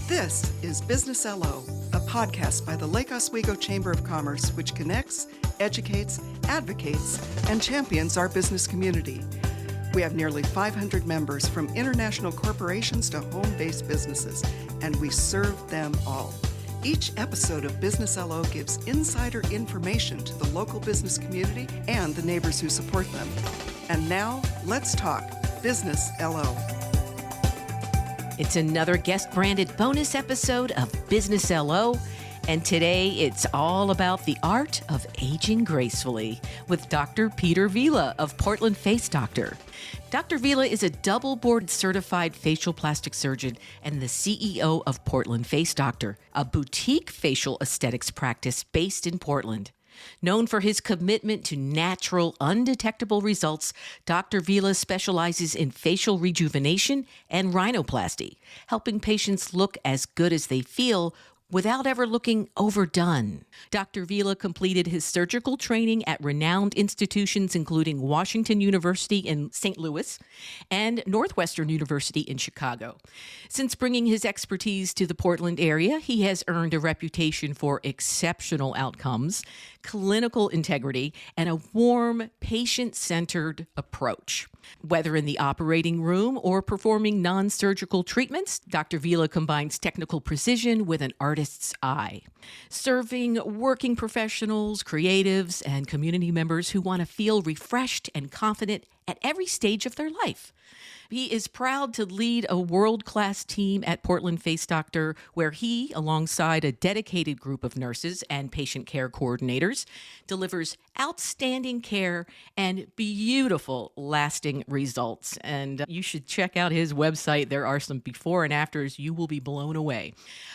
This is Business LO, a podcast by the Lake Oswego Chamber of Commerce, which connects, educates, advocates, and champions our business community. We have nearly 500 members from international corporations to home-based businesses, and we serve them all. Each episode of Business LO gives insider information to the local business community and the neighbors who support them. And now, let's talk Business LO. It's another guest-branded bonus episode of Business LO, and today it's all about the art of aging gracefully with Dr. Peter Vila of Portland Face Doctor. Dr. Vila is a double-board certified facial plastic surgeon and the CEO of Portland Face Doctor, a boutique facial aesthetics practice based in Portland. Known for his commitment to natural, undetectable results, Dr. Vila specializes in facial rejuvenation and rhinoplasty, helping patients look as good as they feel without ever looking overdone. Dr. Vila completed his surgical training at renowned institutions including Washington University in St. Louis and Northwestern University in Chicago. Since bringing his expertise to the Portland area, he has earned a reputation for exceptional outcomes, clinical integrity, and a warm, patient-centered approach. Whether in the operating room or performing nonsurgical treatments, Dr. Vila combines technical precision with an artist's eye, serving working professionals, creatives, and community members who want to feel refreshed and confident at every stage of their life. He is proud to lead a world-class team at Portland Face Doctor, where he, alongside a dedicated group of nurses and patient care coordinators, delivers outstanding care and beautiful, lasting results. And you should check out his website. There are some before and afters. You will be blown away.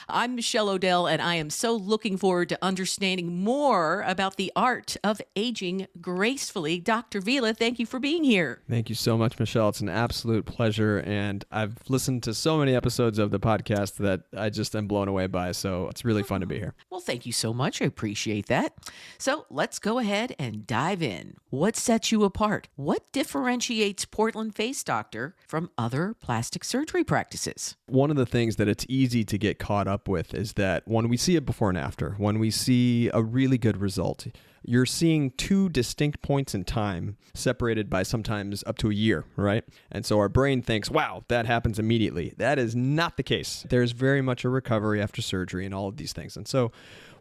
I'm Michelle Odell, and I am so looking forward to understanding more about the art of aging gracefully. Dr. Vila, thank you for being here. Thank you so much, Michelle. It's an absolute pleasure, and I've listened to so many episodes of the podcast that I just am blown away by, so it's really fun to be here. Well, thank you so much. I appreciate that. So let's go ahead and dive in. What sets you apart? What differentiates Portland Face Doctor from other plastic surgery practices? One of the things that it's easy to get caught up with is that when we see a before and after, when we see a really good result, you're seeing two distinct points in time separated by sometimes up to a year, right? And so our brain thinks, wow, that happens immediately. That is not the case. There's very much a recovery after surgery and all of these things. And so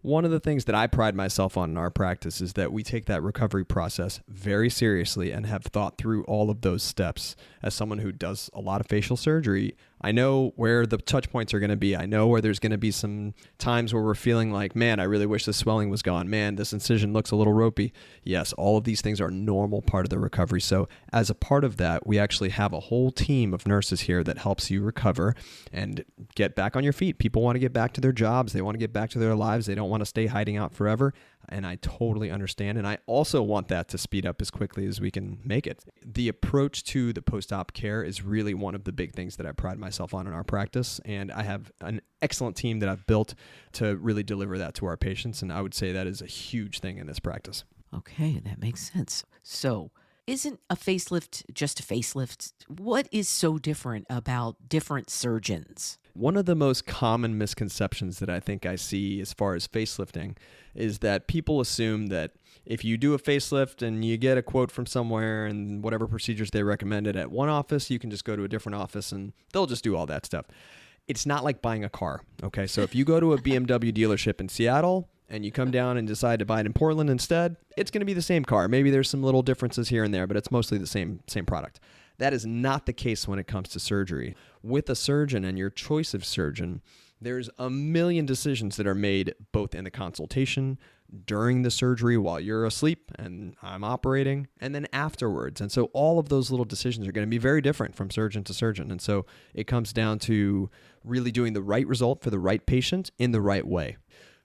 one of the things that I pride myself on in our practice is that we take that recovery process very seriously and have thought through all of those steps. As someone who does a lot of facial surgery, I know where the touch points are going to be. I know where there's going to be some times where we're feeling like, man, I really wish the swelling was gone. Man, this incision looks a little ropey. Yes, all of these things are a normal part of the recovery. So as a part of that, we actually have a whole team of nurses here that helps you recover and get back on your feet. People want to get back to their jobs. They want to get back to their lives. They don't want to stay hiding out forever. And I totally understand. And I also want that to speed up as quickly as we can make it. The approach to the post-op care is really one of the big things that I pride myself on in our practice. And I have an excellent team that I've built to really deliver that to our patients. And I would say that is a huge thing in this practice. Okay, that makes sense. So, isn't a facelift just a facelift? What is so different about different surgeons? One of the most common misconceptions that I think I see as far as facelifting is that people assume that if you do a facelift and you get a quote from somewhere and whatever procedures they recommended at one office, you can just go to a different office and they'll just do all that stuff. It's not like buying a car, okay? So if you go to a BMW dealership in Seattle and you come down and decide to buy it in Portland instead, it's going to be the same car. Maybe there's some little differences here and there, but it's mostly the same product. That is not the case when it comes to surgery. With a surgeon and your choice of surgeon, there's a million decisions that are made both in the consultation, during the surgery while you're asleep and I'm operating, and then afterwards. And so all of those little decisions are going to be very different from surgeon to surgeon. And so it comes down to really doing the right result for the right patient in the right way.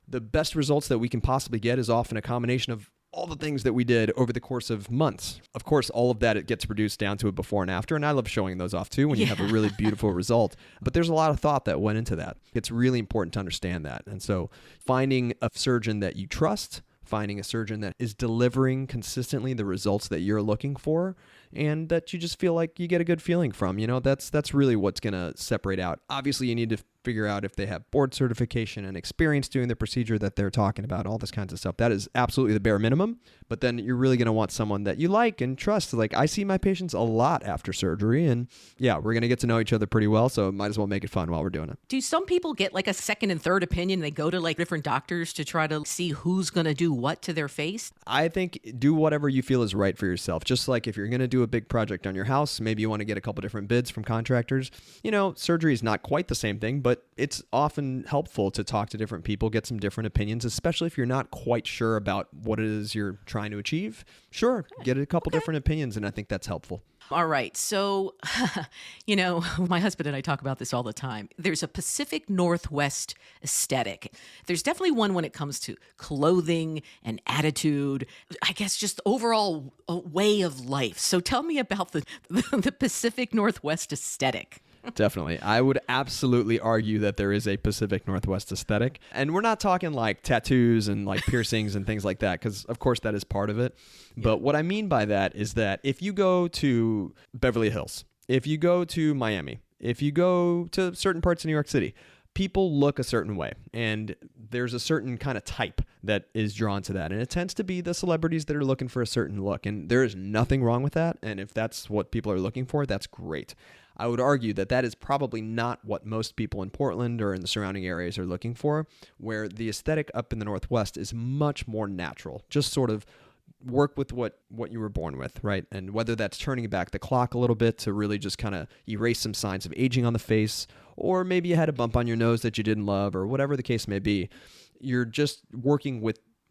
The best results that we can possibly get is often a combination of all the things that we did over the course of months. Of course, all of that, it gets reduced down to a before and after, and I love showing those off too when you have a really beautiful result. But there's a lot of thought that went into that. It's really important to understand that. And so finding a surgeon that you trust, finding a surgeon that is delivering consistently the results that you're looking for and that you just feel like you get a good feeling from. That's really what's going to separate out. Obviously, you need to figure out if they have board certification and experience doing the procedure that they're talking about, all this kinds of stuff. That is absolutely the bare minimum. But then you're really going to want someone that you like and trust. Like, I see my patients a lot after surgery, and yeah, we're going to get to know each other pretty well, so might as well make it fun while we're doing it. Do some people get like a second and third opinion? They go to like different doctors to try to see who's going to do what to their face? I think do whatever you feel is right for yourself. Just like if you're going to do a big project on your house, maybe you want to get a couple different bids from contractors. Surgery is not quite the same thing, but it's often helpful to talk to different people, get some different opinions, especially if you're not quite sure about what it is you're trying to achieve. Sure, get a couple different opinions, and I think that's helpful. All right. So, my husband and I talk about this all the time. There's a Pacific Northwest aesthetic. There's definitely one when it comes to clothing and attitude, I guess just overall way of life. So tell me about the Pacific Northwest aesthetic. Definitely. I would absolutely argue that there is a Pacific Northwest aesthetic. And we're not talking like tattoos and like piercings and things like that, because of course that is part of it. But what I mean by that is that if you go to Beverly Hills, if you go to Miami, if you go to certain parts of New York City, people look a certain way, and there's a certain kind of type that is drawn to that. And it tends to be the celebrities that are looking for a certain look. And there is nothing wrong with that. And if that's what people are looking for, that's great. I would argue that that is probably not what most people in Portland or in the surrounding areas are looking for, where the aesthetic up in the Northwest is much more natural. Just sort of work with what you were born with, right? And whether that's turning back the clock a little bit to really just kind of erase some signs of aging on the face, or maybe you had a bump on your nose that you didn't love, or whatever the case may be, you're just working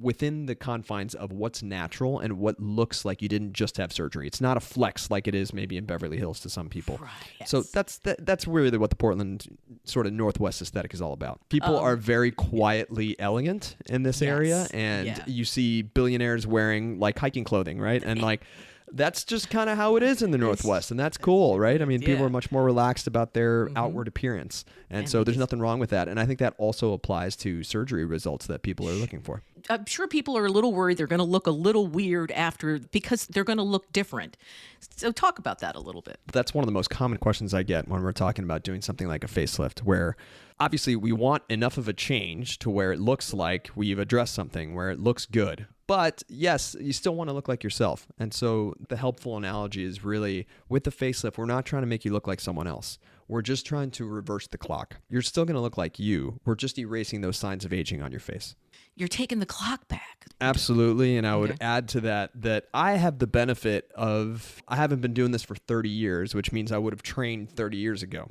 within the confines of what's natural and what looks like you didn't just have surgery. It's not a flex like it is maybe in Beverly Hills to some people. Right, yes. So that's really what the Portland sort of Northwest aesthetic is all about. People are very quietly elegant in this area, and you see billionaires wearing like hiking clothing, right? And like that's just kind of how it is in the Northwest, and that's cool, right? I mean, people are much more relaxed about their outward appearance, and so there's nothing wrong with that. And I think that also applies to surgery results that people are looking for. I'm sure people are a little worried they're going to look a little weird after, because they're going to look different. So talk about that a little bit. That's one of the most common questions I get when we're talking about doing something like a facelift, where obviously we want enough of a change to where it looks like we've addressed something, where it looks good. But yes, you still want to look like yourself. And so the helpful analogy is really, with the facelift, we're not trying to make you look like someone else. We're just trying to reverse the clock. You're still going to look like you. We're just erasing those signs of aging on your face. You're taking the clock back. Absolutely. And I would add to that I have the benefit of, I haven't been doing this for 30 years, which means I would have trained 30 years ago.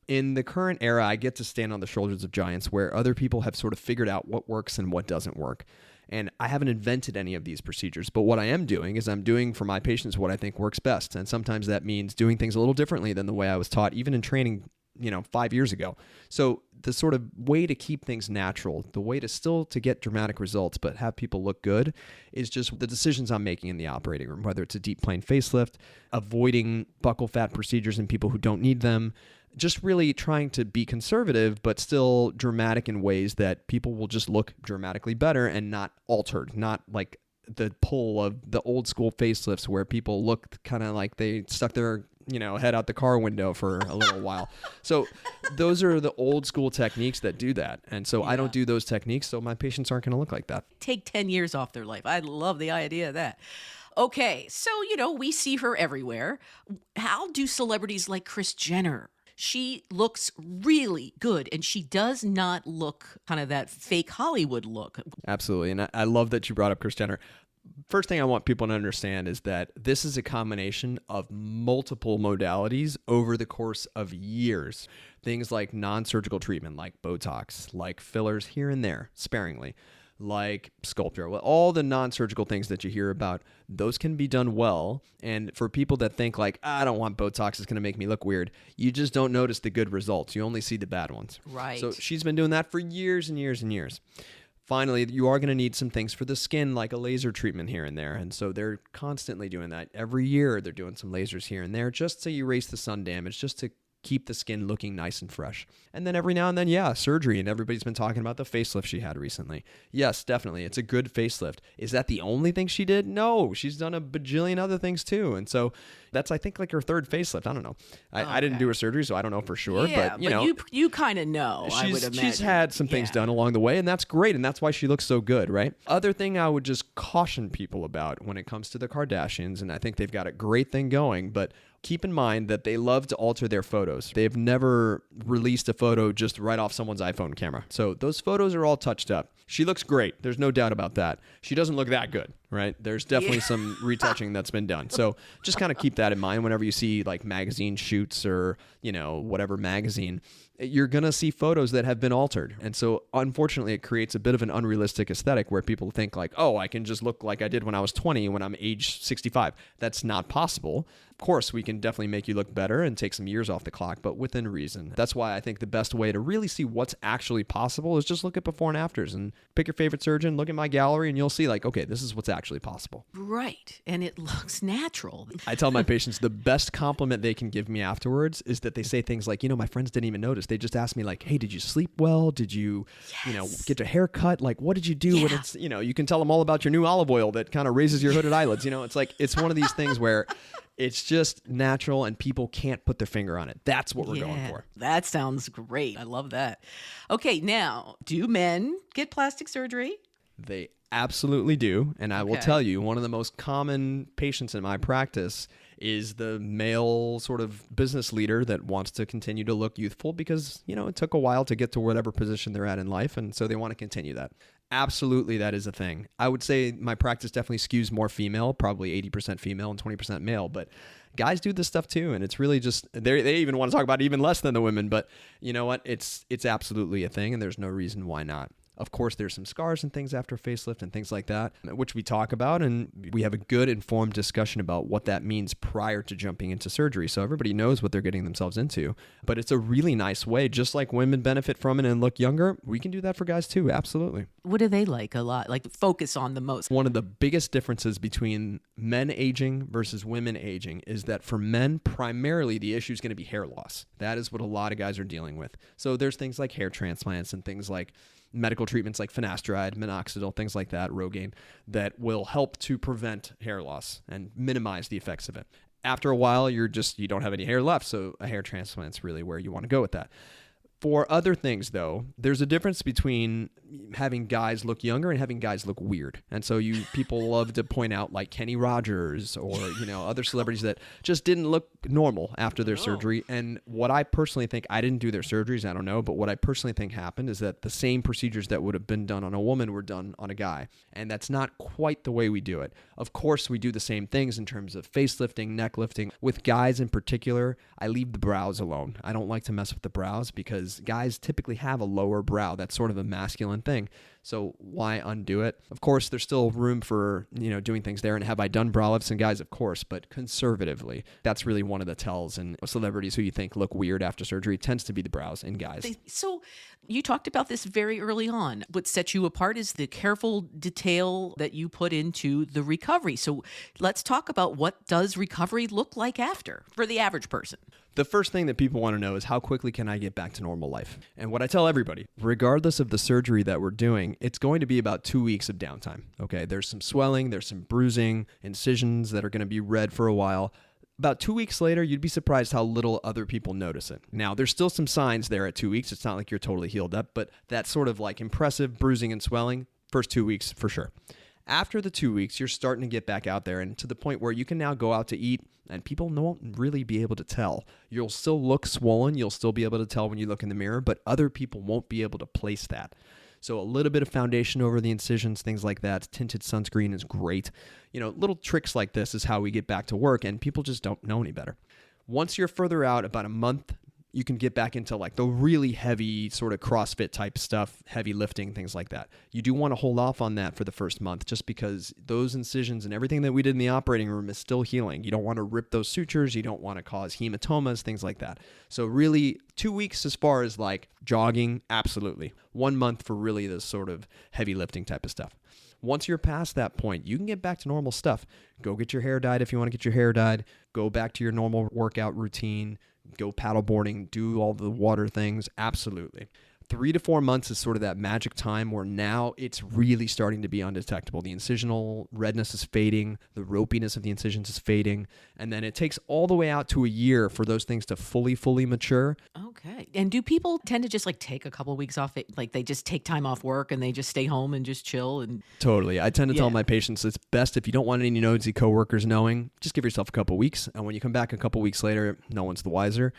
In the current era, I get to stand on the shoulders of giants where other people have sort of figured out what works and what doesn't work. And I haven't invented any of these procedures, but what I am doing is I'm doing for my patients what I think works best. And sometimes that means doing things a little differently than the way I was taught, even in training, 5 years ago. So the sort of way to keep things natural, the way to still to get dramatic results, but have people look good, is just the decisions I'm making in the operating room, whether it's a deep plane facelift, avoiding buccal fat procedures in people who don't need them, just really trying to be conservative, but still dramatic in ways that people will just look dramatically better and not altered, not like the pull of the old school facelifts where people look kind of like they stuck their head out the car window for a little while. So those are the old school techniques that do that. And so I don't do those techniques, so my patients aren't going to look like that. Take 10 years off their life. I love the idea of that. Okay, so, we see her everywhere. How do celebrities like Kris Jenner? She looks really good, and she does not look kind of that fake Hollywood look. Absolutely, and I love that you brought up Kris Jenner. First thing I want people to understand is that this is a combination of multiple modalities over the course of years. Things like non-surgical treatment, like Botox, like fillers here and there, sparingly, like sculpture. Well, all the non-surgical things that you hear about, those can be done well. And for people that think like, I don't want Botox, it's going to make me look weird, you just don't notice the good results. You only see the bad ones. Right. So she's been doing that for years and years and years. Finally, you are going to need some things for the skin, like a laser treatment here and there. And so they're constantly doing that. Every year, they're doing some lasers here and there just to erase the sun damage, just to keep the skin looking nice and fresh. And then every now and then, yeah, surgery. And everybody's been talking about the facelift she had recently. Yes, definitely. It's a good facelift. Is that the only thing she did? No, she's done a bajillion other things too. And so that's, I think, like her third facelift. I don't know. I didn't do her surgery, so I don't know for sure. Yeah, but you know, you kind of know, I would imagine. She's had some things done along the way, and that's great. And that's why she looks so good, right? Other thing I would just caution people about when it comes to the Kardashians, and I think they've got a great thing going, but keep in mind that they love to alter their photos. They've never released a photo just right off someone's iPhone camera. So those photos are all touched up. She looks great. There's no doubt about that. She doesn't look that good, right? There's definitely some retouching that's been done. So just kind of keep that in mind whenever you see like magazine shoots or, you know, whatever magazine. You're going to see photos that have been altered. And so unfortunately, it creates a bit of an unrealistic aesthetic where people think like, oh, I can just look like I did when I was 20 when I'm age 65. That's not possible. Of course, we can definitely make you look better and take some years off the clock, but within reason. That's why I think the best way to really see what's actually possible is just look at before and afters and pick your favorite surgeon, look at my gallery, and you'll see like, okay, this is what's actually possible. Right. And it looks natural. I tell my patients the best compliment they can give me afterwards is that they say things like, you know, my friends didn't even notice. They just ask me like, hey, did you sleep well? Did you, you know, get your hair cut? Like, what did you do? Yeah. And it's, you know, you can tell them all about your new olive oil that kind of raises your hooded eyelids. You know, it's like, it's one of these things where it's just natural and people can't put their finger on it. That's what we're going for. That sounds great. I love that. Okay, now, do men get plastic surgery? They absolutely do. And I will tell you, one of the most common patients in my practice is the male sort of business leader that wants to continue to look youthful because, you know, it took a while to get to whatever position they're at in life. And so they want to continue that. Absolutely, that is a thing. I would say my practice definitely skews more female, probably 80% female and 20% male, but guys do this stuff too. And it's really just, they even want to talk about it even less than the women, but you know what? It's absolutely a thing and there's no reason why not. Of course, there's some scars and things after facelift and things like that, which we talk about, and we have a good informed discussion about what that means prior to jumping into surgery. So everybody knows what they're getting themselves into. But it's a really nice way, just like women benefit from it and look younger, we can do that for guys too, absolutely. What do they like a lot, like focus on the most? One of the biggest differences between men aging versus women aging is that for men, primarily the issue is going to be hair loss. That is what a lot of guys are dealing with. So there's things like hair transplants and things like medical treatments like finasteride, minoxidil, things like that, Rogaine, that will help to prevent hair loss and minimize the effects of it. After a while, you don't have any hair left, so a hair transplant's really where you want to go with that. For other things, though, there's a difference between having guys look younger and having guys look weird. And so people love to point out like Kenny Rogers or, you know, other celebrities that just didn't look normal after their surgery. And what I personally think, I didn't do their surgeries, I don't know, but what I personally think happened is that the same procedures that would have been done on a woman were done on a guy. And that's not quite the way we do it. Of course, we do the same things in terms of facelifting, neck lifting. With guys in particular, I leave the brows alone. I don't like to mess with the brows because guys typically have a lower brow. That's sort of a masculine thing. So why undo it? Of course, there's still room for, you know, doing things there. And have I done brow lifts in guys? Of course, but conservatively. That's really one of the tells. And celebrities who you think look weird after surgery tends to be the brows in guys. So you talked about this very early on. What sets you apart is the careful detail that you put into the recovery. So let's talk about what does recovery look like after for the average person? The first thing that people want to know is how quickly can I get back to normal life? And what I tell everybody, regardless of the surgery that we're doing, it's going to be about 2 weeks of downtime. Okay, there's some swelling, there's some bruising, incisions that are going to be red for a while. About 2 weeks later, you'd be surprised how little other people notice it. Now, there's still some signs there at 2 weeks. It's not like you're totally healed up, but that sort of like impressive bruising and swelling, first 2 weeks for sure. After the 2 weeks, you're starting to get back out there and to the point where you can now go out to eat and people won't really be able to tell. You'll still look swollen. You'll still be able to tell when you look in the mirror, but other people won't be able to place that. So a little bit of foundation over the incisions, things like that. Tinted sunscreen is great. You know, little tricks like this is how we get back to work and people just don't know any better. Once you're further out, about a month, you can get back into like the really heavy sort of CrossFit type stuff, heavy lifting, things like that. You do want to hold off on that for the first month just because those incisions and everything that we did in the operating room is still healing. You don't want to rip those sutures. You don't want to cause hematomas, things like that. So really 2 weeks as far as like jogging, absolutely. 1 month for really the sort of heavy lifting type of stuff. Once you're past that point, you can get back to normal stuff. Go get your hair dyed if you want to get your hair dyed. Go back to your normal workout routine. go paddleboarding, do all the water things. Absolutely. 3 to 4 months is sort of that magic time where now it's really starting to be undetectable. The incisional redness is fading, the ropiness of the incisions is fading, and then it takes all the way out to a year for those things to fully mature. Okay. And do people tend to just like take a couple of weeks off? Like they just take time off work and they just stay home and just chill? And Totally. I tend to tell my patients it's best if you don't want any nosy coworkers knowing, just give yourself a couple weeks. And when you come back a couple weeks later, no one's the wiser.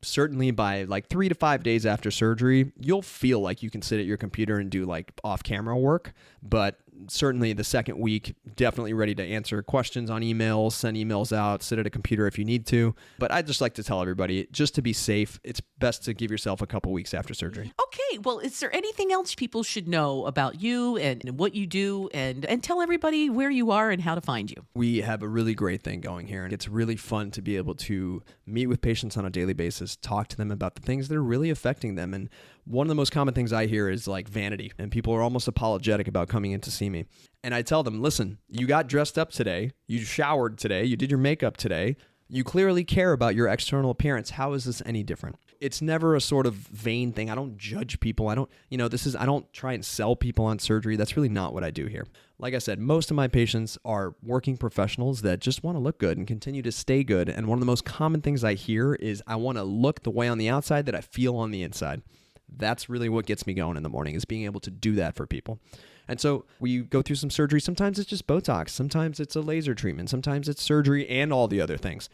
Certainly by like 3 to 5 days after surgery, you'll feel like you can sit at your computer and do like off-camera work. But certainly the second week, definitely ready to answer questions on emails, send emails out, sit at a computer if you need to. But I just like to tell everybody, just to be safe, it's best to give yourself a couple weeks after surgery. Okay. Well, is there anything else people should know about you and what you do, and tell everybody where you are and how to find you? We have a really great thing going here, and it's really fun to be able to meet with patients on a daily basis, talk to them about the things that are really affecting them. And one of the most common things I hear is like vanity, and people are almost apologetic about coming in to see me. And I tell them, listen, you got dressed up today, you showered today, you did your makeup today, you clearly care about your external appearance. How is this any different? It's never a sort of vain thing. I don't judge people. I don't try and sell people on surgery. That's really not what I do here. Like I said, most of my patients are working professionals that just want to look good and continue to stay good. And one of the most common things I hear is I want to look the way on the outside that I feel on the inside. That's really what gets me going in the morning, is being able to do that for people. And so we go through some surgery. Sometimes it's just Botox. Sometimes it's a laser treatment. Sometimes it's surgery and all the other things.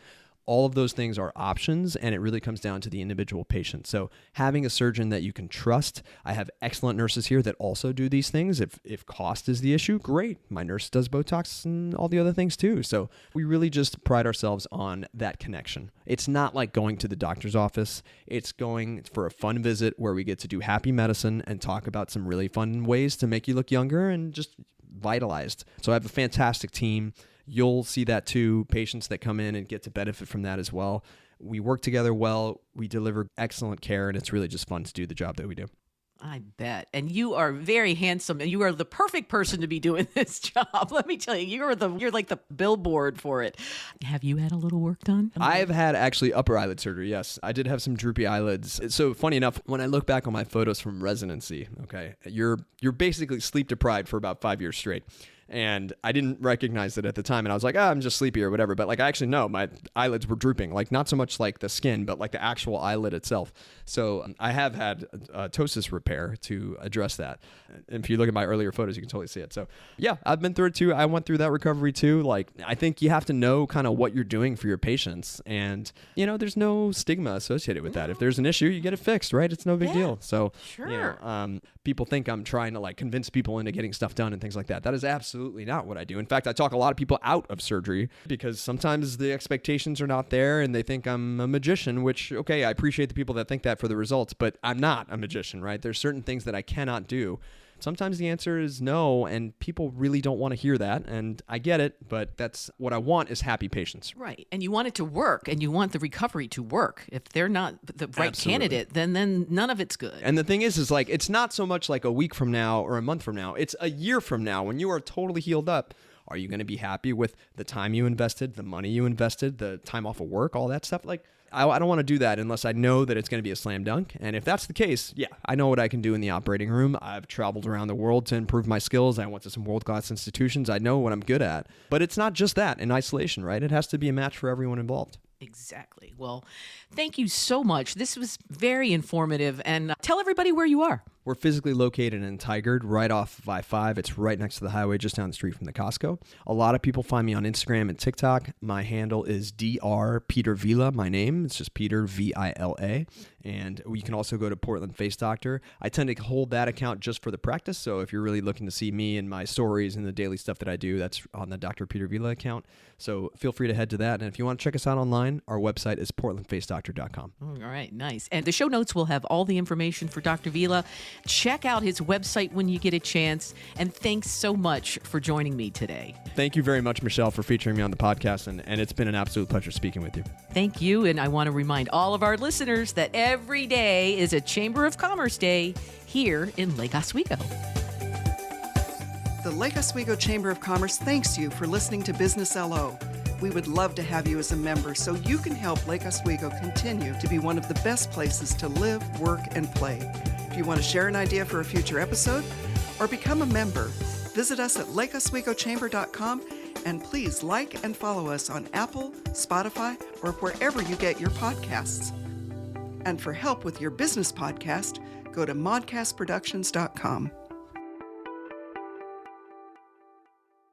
All of those things are options, and it really comes down to the individual patient. So having a surgeon that you can trust, I have excellent nurses here that also do these things. If cost is the issue, great. My nurse does Botox and all the other things too. So we really just pride ourselves on that connection. It's not like going to the doctor's office. It's going for a fun visit where we get to do happy medicine and talk about some really fun ways to make you look younger and just vitalized. So I have a fantastic team. You'll see that too, patients that come in and get to benefit from that as well. We work together well, we deliver excellent care, and it's really just fun to do the job that we do. I bet. And you are very handsome, and you are the perfect person to be doing this job. Let me tell you, you're like the billboard for it. Have you had a little work done? I've had actually upper eyelid surgery, yes. I did have some droopy eyelids. So funny enough, when I look back on my photos from residency, okay, you're basically sleep deprived for about 5 years straight. And I didn't recognize it at the time. And I was like, I'm just sleepy or whatever. But like, I actually know my eyelids were drooping, like not so much like the skin, but like the actual eyelid itself. So I have had a ptosis repair to address that. And if you look at my earlier photos, you can totally see it. So yeah, I've been through it too. I went through that recovery too. Like, I think you have to know kind of what you're doing for your patients. And, there's no stigma associated with that. If there's an issue, you get it fixed, right? It's no big deal. So, sure. People think I'm trying to like convince people into getting stuff done and things like that. That is absolutely not what I do. In fact, I talk a lot of people out of surgery because sometimes the expectations are not there and they think I'm a magician, which, okay, I appreciate the people that think that for the results, but I'm not a magician, right? There's certain things that I cannot do. Sometimes the answer is no, and people really don't want to hear that, and I get it, but that's what I want is happy patients. Right, and you want it to work, and you want the recovery to work. If they're not the right candidate, then none of it's good. And the thing is like, it's not so much like a week from now or a month from now. It's a year from now when you are totally healed up. Are you going to be happy with the time you invested, the money you invested, the time off of work, all that stuff? Like, I don't want to do that unless I know that it's going to be a slam dunk. And if that's the case, yeah, I know what I can do in the operating room. I've traveled around the world to improve my skills. I went to some world-class institutions. I know what I'm good at. But it's not just that in isolation, right? It has to be a match for everyone involved. Exactly. Well, thank you so much. This was very informative. And tell everybody where you are. We're physically located in Tigard, right off of I-5. It's right next to the highway, just down the street from the Costco. A lot of people find me on Instagram and TikTok. My handle is Dr. Peter Vila, my name. It's just Peter, V-I-L-A. And you can also go to Portland Face Doctor. I tend to hold that account just for the practice. So if you're really looking to see me and my stories and the daily stuff that I do, that's on the Dr. Peter Vila account. So feel free to head to that. And if you want to check us out online, our website is portlandfacedoctor.com. All right, nice. And the show notes will have all the information for Dr. Vila. Check out his website when you get a chance. And thanks so much for joining me today. Thank you very much, Michelle, for featuring me on the podcast. And it's been an absolute pleasure speaking with you. Thank you. And I want to remind all of our listeners that every day is a Chamber of Commerce Day here in Lake Oswego. The Lake Oswego Chamber of Commerce thanks you for listening to Business LO. We would love to have you as a member so you can help Lake Oswego continue to be one of the best places to live, work, and play. If you want to share an idea for a future episode or become a member, visit us at lakeoswegochamber.com and please like and follow us on Apple, Spotify, or wherever you get your podcasts. And for help with your business podcast, go to modcastproductions.com.